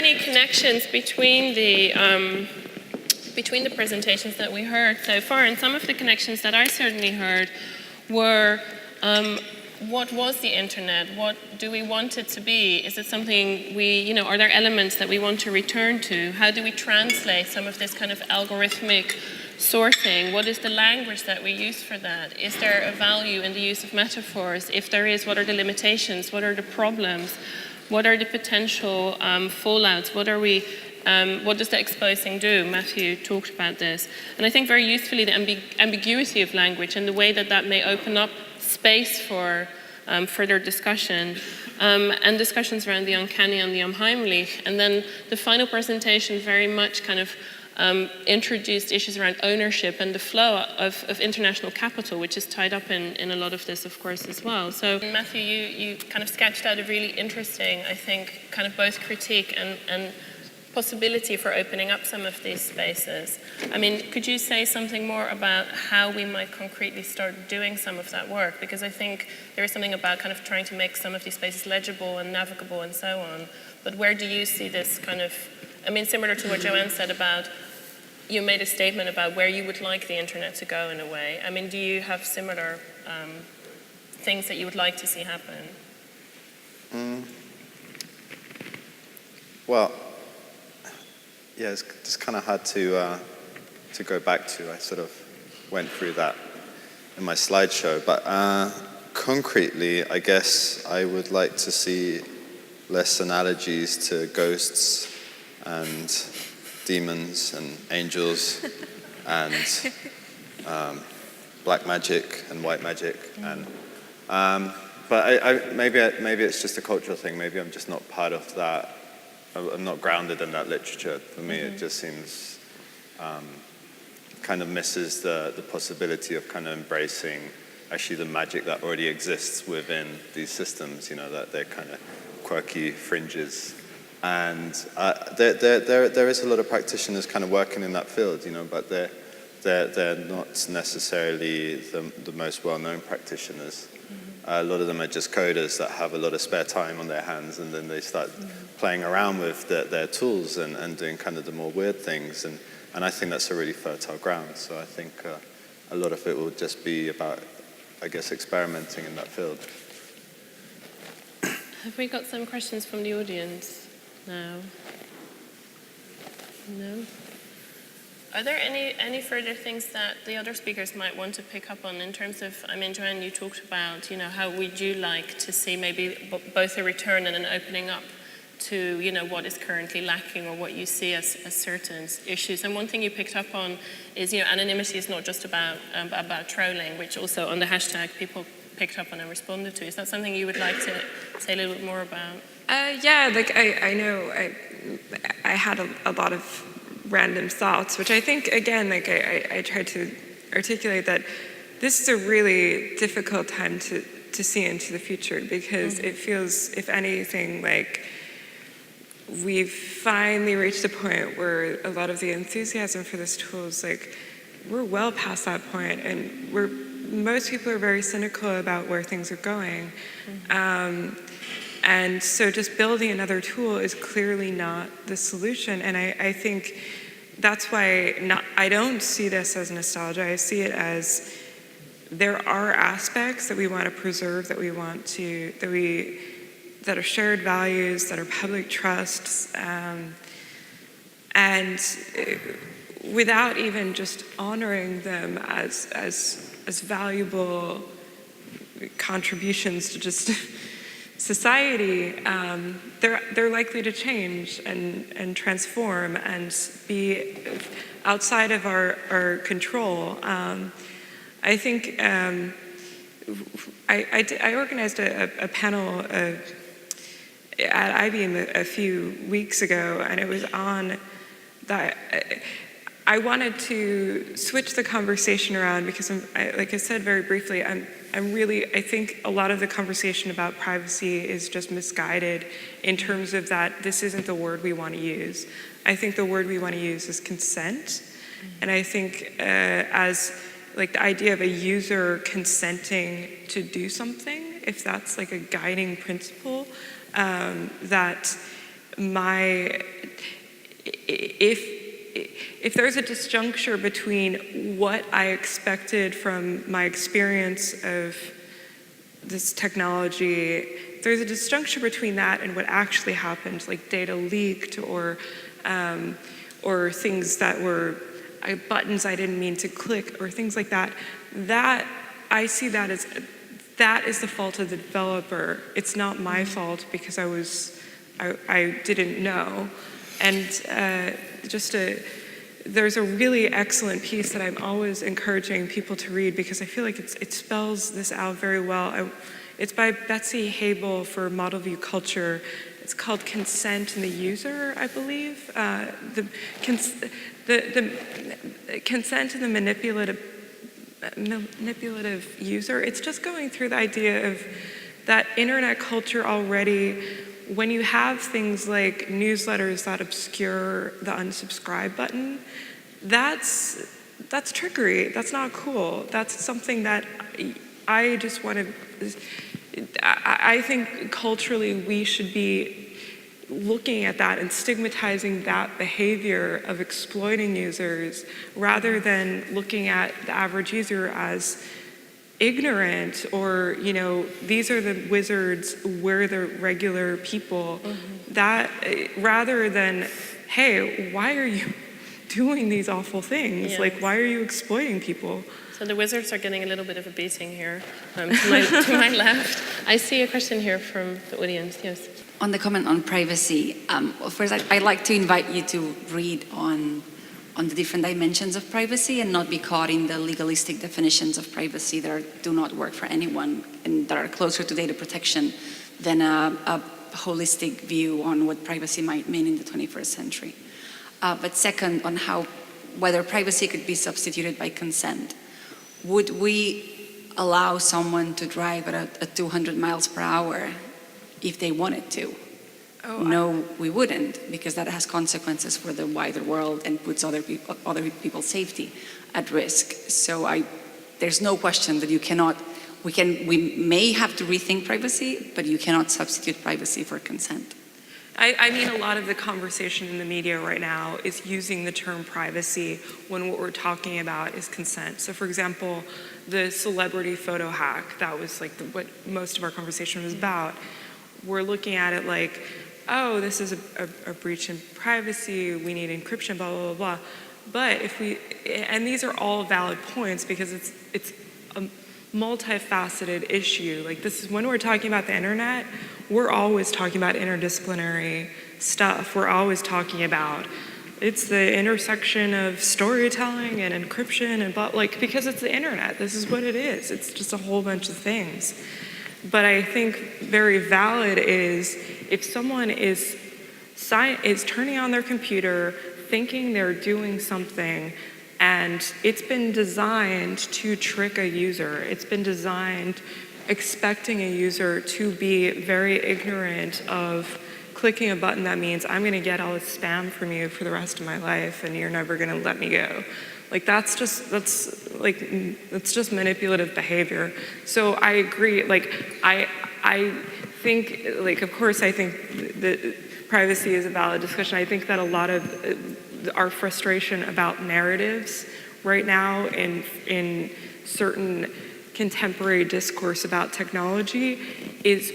many connections between the presentations that we heard so far, and some of the connections that I certainly heard were what was the internet? What do we want it to be? Is it something are there elements that we want to return to? How do we translate some of this kind of algorithmic sorting? What is the language that we use for that? Is there a value in the use of metaphors? If there is, what are the limitations? What are the problems? What are the potential fallouts? What does the exposing do? Matthew talked about this. And I think very usefully the ambiguity of language and the way that may open up space for further discussion and discussions around the uncanny and the unheimlich. And then the final presentation very much kind of introduced issues around ownership and the flow of international capital, which is tied up in a lot of this, of course, as well. So Matthew, you kind of sketched out a really interesting, I think, kind of both critique and possibility for opening up some of these spaces. I mean, could you say something more about how we might concretely start doing some of that work? Because I think there is something about kind of trying to make some of these spaces legible and navigable and so on. But where do you see this kind of, I mean, similar to what Joanne said about, you made a statement about where you would like the internet to go in a way. I mean, do you have similar things that you would like to see happen? Well, yeah, it's just kind of hard to go back to. I sort of went through that in my slideshow. But concretely, I guess I would like to see less analogies to ghosts and demons and angels and black magic and white magic. And but maybe it's just a cultural thing. Maybe I'm just not part of that. I'm not grounded in that literature. For me, it just seems kind of misses the possibility of kind of embracing actually the magic that already exists within these systems, that they're kind of quirky fringes. And there is a lot of practitioners kind of working in that field, but they're not necessarily the most well-known practitioners. A lot of them are just coders that have a lot of spare time on their hands, and then they start playing around with their tools and doing kind of the more weird things. And I think that's a really fertile ground. So I think a lot of it will just be about, I guess, experimenting in that field. Have we got some questions from the audience now? No? Are there any further things that the other speakers might want to pick up on in terms of, I mean, Joanne, you talked about, how would you like to see maybe both a return and an opening up to, what is currently lacking or what you see as certain issues. And one thing you picked up on is, anonymity is not just about trolling, which also on the hashtag people picked up on and responded to. Is that something you would like to say a little bit more about? Yeah, I know I had a lot of random thoughts, which I think, again, I tried to articulate that this is a really difficult time to see into the future, because it feels, if anything, like we've finally reached a point where a lot of the enthusiasm for this tool is we're well past that point, and most people are very cynical about where things are going. And so just building another tool is clearly not the solution. And I think that's why I don't see this as nostalgia. I see it as there are aspects that we want to preserve, that are shared values, that are public trusts, and without even just honoring them as valuable contributions to just society, they're likely to change and transform and be outside of our control. I think I organized a panel at IBM a few weeks ago, and it was on that. I wanted to switch the conversation around because, like I said very briefly, I think a lot of the conversation about privacy is just misguided in terms of that this isn't the word we want to use. I think the word we want to use is consent. And I think as the idea of a user consenting to do something, if that's a guiding principle, that if there's a disjuncture between what I expected from my experience of this technology, there's a disjuncture between that and what actually happened, like data leaked or things that were buttons I didn't mean to click or things like that. That I see that as that is the fault of the developer. It's not my fault because I didn't know. And there's a really excellent piece that I'm always encouraging people to read because I feel like it spells this out very well. It's by Betsy Habel for Model View Culture. It's called Consent and the User, I believe. The consent and the manipulative user. It's just going through the idea of that internet culture already. When you have things like newsletters that obscure the unsubscribe button, that's trickery. That's not cool. That's something that I just want to. I think culturally we should be looking at that and stigmatizing that behavior of exploiting users rather than looking at the average user as ignorant or, these are the wizards, we're the regular people. That rather than, hey, why are you doing these awful things? Yes. Like, why are you exploiting people? So the wizards are getting a little bit of a beating here. To my left, I see a question here from the audience. Yes. On the comment on privacy, first I'd like to invite you to read on the different dimensions of privacy and not be caught in the legalistic definitions of privacy that do not work for anyone and that are closer to data protection than a holistic view on what privacy might mean in the 21st century. But second, on whether privacy could be substituted by consent. Would we allow someone to drive at 200 miles per hour if they wanted to? No, we wouldn't, because that has consequences for the wider world and puts other people's safety at risk. So there's no question that we may have to rethink privacy, but you cannot substitute privacy for consent. I mean, a lot of the conversation in the media right now is using the term privacy when what we're talking about is consent. So for example, the celebrity photo hack, that was like what most of our conversation was about. We're looking at it like, oh, this is a breach in privacy, we need encryption, blah, blah, blah, blah. But and these are all valid points because it's a multifaceted issue. Like this is when we're talking about the internet, we're always talking about interdisciplinary stuff. We're always talking about it's the intersection of storytelling and encryption and because it's the internet. This is what it is. It's just a whole bunch of things. But I think very valid is if someone is turning on their computer, thinking they're doing something, and it's been designed to trick a user. It's been designed expecting a user to be very ignorant of clicking a button that means I'm going to get all this spam from you for the rest of my life and you're never going to let me go. Like that's just manipulative behavior. So I agree. I think of course I think that privacy is a valid discussion. I think that a lot of our frustration about narratives right now in certain contemporary discourse about technology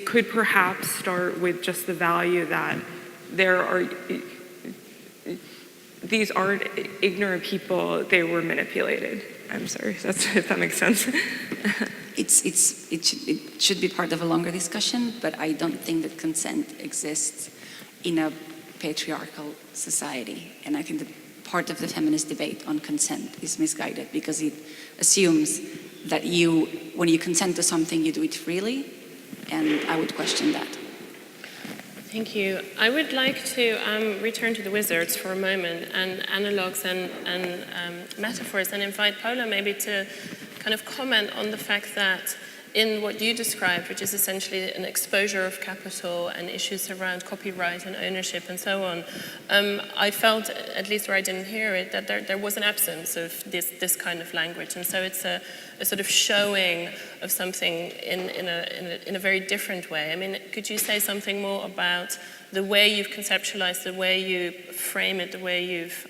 could perhaps start with just the value that these aren't ignorant people, they were manipulated. I'm sorry, if that makes sense. It should be part of a longer discussion, but I don't think that consent exists in a patriarchal society. And I think that part of the feminist debate on consent is misguided because it assumes that when you consent to something, you do it freely, and I would question that. Thank you. I would like to return to the wizards for a moment and analogs and metaphors and invite Paolo maybe to kind of comment on the fact that in what you described, which is essentially an exposure of capital and issues around copyright and ownership and so on, I felt, at least where I didn't hear it, that there was an absence of this kind of language. And so it's a sort of showing of something in a very different way. I mean, could you say something more about the way you've conceptualized, the way you frame it, the way you've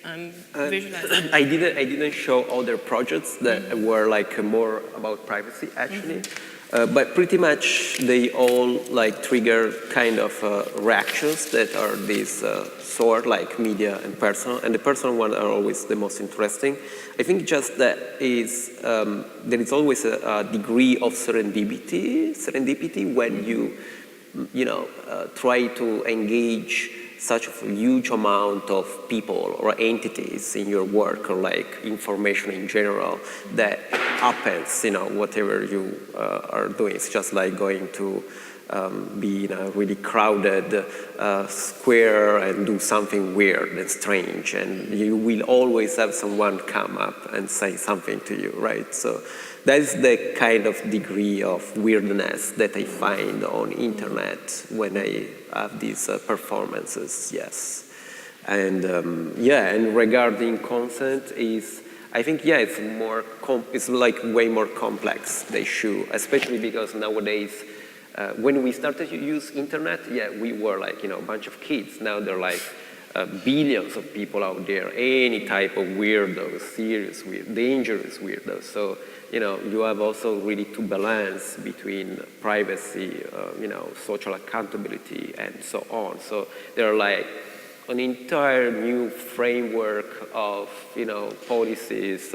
visualized it? I didn't show other projects that were like more about privacy actually, but pretty much they all like trigger kind of reactions that are these sort like media and the personal ones are always the most interesting. I think just that is there is always a degree of serendipity when you try to engage such a huge amount of people or entities in your work, or like information in general that happens, whatever you are doing. It's just like going to be in a really crowded square and do something weird and strange, and you will always have someone come up and say something to you, right? So that's the kind of degree of weirdness that I find on internet when I have these performances, yes. And and regarding consent I think it's it's like way more complex, the issue, especially because nowadays when we started to use internet, we were like, a bunch of kids. Now there are like billions of people out there, any type of weirdos, serious weird, dangerous weirdos. So, you have also really to balance between privacy, social accountability, and so on. So there are like an entire new framework of, policies,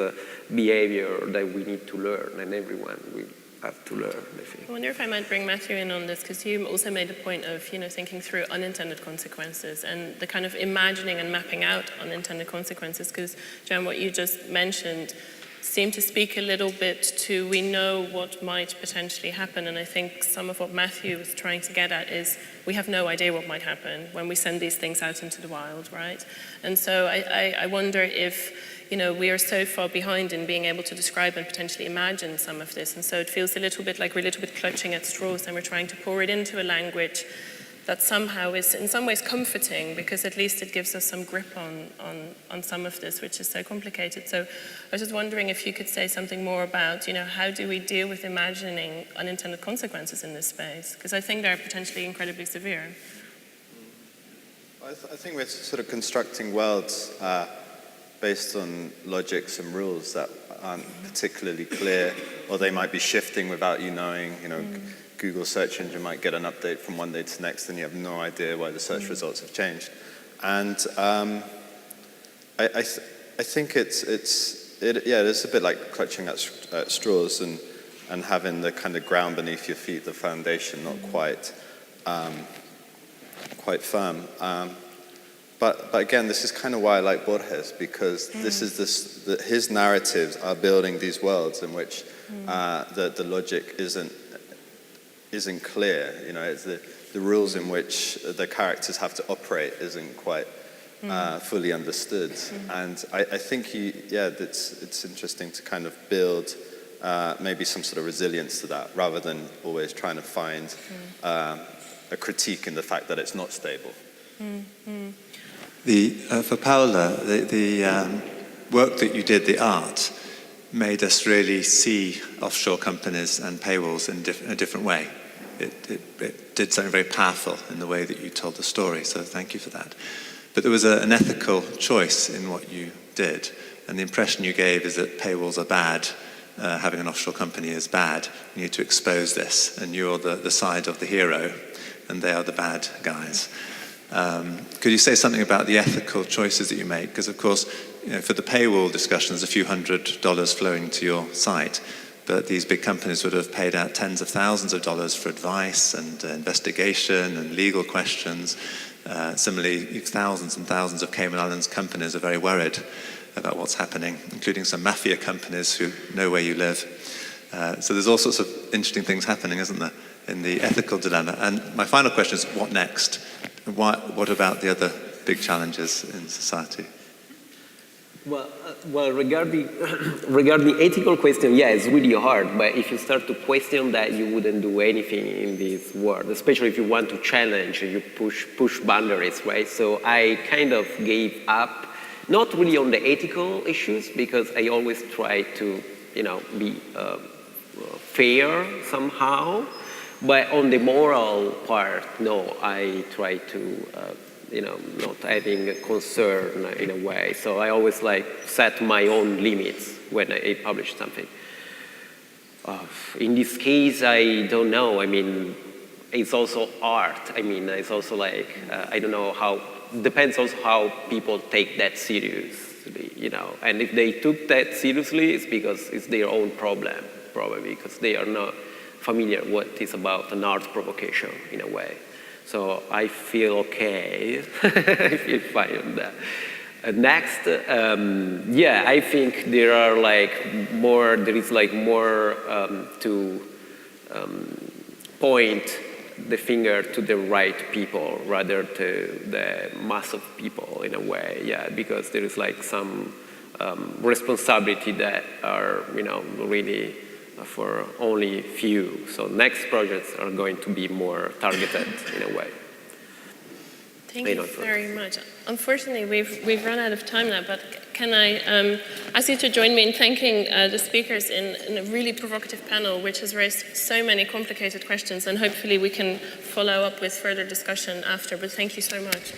behavior that we need to learn, and everyone will have to learn, I think. I wonder if I might bring Matthew in on this, because you also made a point of, thinking through unintended consequences and the kind of imagining and mapping out unintended consequences, because, Joanne, what you just mentioned seemed to speak a little bit to, we know what might potentially happen, and I think some of what Matthew was trying to get at is we have no idea what might happen when we send these things out into the wild, right? And so I wonder if we are so far behind in being able to describe and potentially imagine some of this. And so it feels a little bit like we're a little bit clutching at straws, and we're trying to pour it into a language that somehow is in some ways comforting, because at least it gives us some grip on some of this, which is so complicated. So I was just wondering if you could say something more about, how do we deal with imagining unintended consequences in this space? Because I think they're potentially incredibly severe. I think we're sort of constructing worlds based on logics and rules that aren't particularly clear, or they might be shifting without you knowing. Google search engine might get an update from one day to the next, and you have no idea why the search results have changed. And I think it is a bit like clutching at straws and having the kind of ground beneath your feet, the foundation, not quite firm. But again, this is kind of why I like Borges, because his narratives are building these worlds in which the logic isn't clear. It's the rules in which the characters have to operate isn't quite fully understood. And I think it's interesting to kind of build maybe some sort of resilience to that, rather than always trying to find a critique in the fact that it's not stable. For Paola, the work that you did, the art, made us really see offshore companies and paywalls in a different way. It did something very powerful in the way that you told the story, so thank you for that. But there was an ethical choice in what you did, and the impression you gave is that paywalls are bad, having an offshore company is bad. You need to expose this, and you're the side of the hero, and they are the bad guys. Could you say something about the ethical choices that you made? Because, of course, for the paywall discussion, there's a few $100s flowing to your site, but these big companies would have paid out tens of thousands of dollars for advice and investigation and legal questions. Similarly, thousands and thousands of Cayman Islands companies are very worried about what's happening, including some mafia companies who know where you live. So there's all sorts of interesting things happening, isn't there, in the ethical dilemma? And my final question is, what next? What about the other big challenges in society? Well, regarding the ethical question, it's really hard. But if you start to question that, you wouldn't do anything in this world. Especially if you want to challenge, you push boundaries, right? So I kind of gave up, not really on the ethical issues, because I always try to, be fair somehow. But on the moral part, no, I try to, not having a concern in a way. So I always like set my own limits when I publish something. In this case, I don't know. I mean, it's also art. I mean, it's also like, I don't know how, depends also how people take that seriously, And if they took that seriously, it's because it's their own problem, probably, because they are not familiar what is about an art provocation in a way. So I feel okay. I feel fine on that. Next, I think there is more to point the finger to the right people rather to the mass of people in a way, because there is like some responsibility that are, really for only few. So next projects are going to be more targeted in a way. Thank you very much. Unfortunately, we've run out of time now, but can I ask you to join me in thanking the speakers in a really provocative panel, which has raised so many complicated questions, and hopefully we can follow up with further discussion after, but thank you so much.